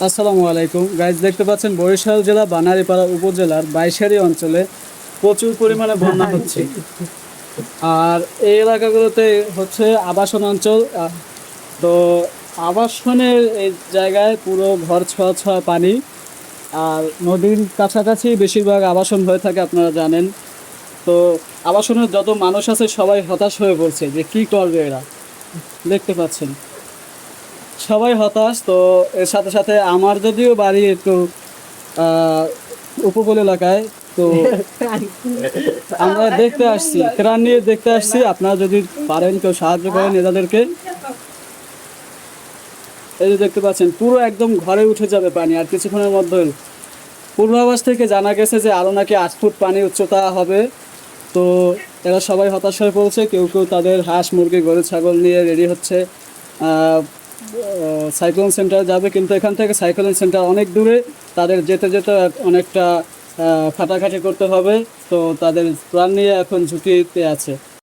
আসসালামু আলাইকুম গাইজ, দেখতে পাচ্ছেন বরিশাল জেলা বানারীপাড়া উপজেলার বাইশারি অঞ্চলে প্রচুর পরিমাণে বন্যা হচ্ছে। আর এই এলাকাগুলোতে হচ্ছে আবাসন অঞ্চল। তো আবাসনের এই জায়গায় পুরো ঘর ছোঁয়া ছোঁয়া পানি। আর নদীর কাছাকাছি বেশিরভাগ আবাসন হয়ে থাকে, আপনারা জানেন। তো আবাসনের যত মানুষ আছে সবাই হতাশ হয়ে পড়ছে যে কি করবে এরা। দেখতে পাচ্ছেন সবাই হতাশ। তো এর সাথে সাথে আমার যদিও বাড়ি একটু আহ, উপকূল এলাকায়, তো আমরা দেখতে আসছি, ত্রাণ নিয়ে দেখতে আসছি। আপনারা যদি পারেন কেউ সাহায্য করেন এনাদেরকে। এই যে দেখতে পাচ্ছেন পুরো একদম ঘরে উঠে যাবে পানি আর কিছুক্ষণের মধ্যে। পূর্বাভাস থেকে জানা গেছে যে আরও নাকি 8 ফুট পানি উচ্চতা হবে। তো এরা সবাই হতাশ হয়ে পড়েছে, কেউ কেউ তাদের হাঁস মুরগি গরু ছাগল নিয়ে রেডি হচ্ছে সাইক্লোন সেন্টার যাবে, কিন্তু এখান থেকে সাইক্লোন সেন্টার অনেক দূরে। তাদের যেতে যেতে অনেকটা খাটাখাটি করতে হবে। তো তাদের প্রাণ নিয়ে এখন ঝুঁকিতে আছে।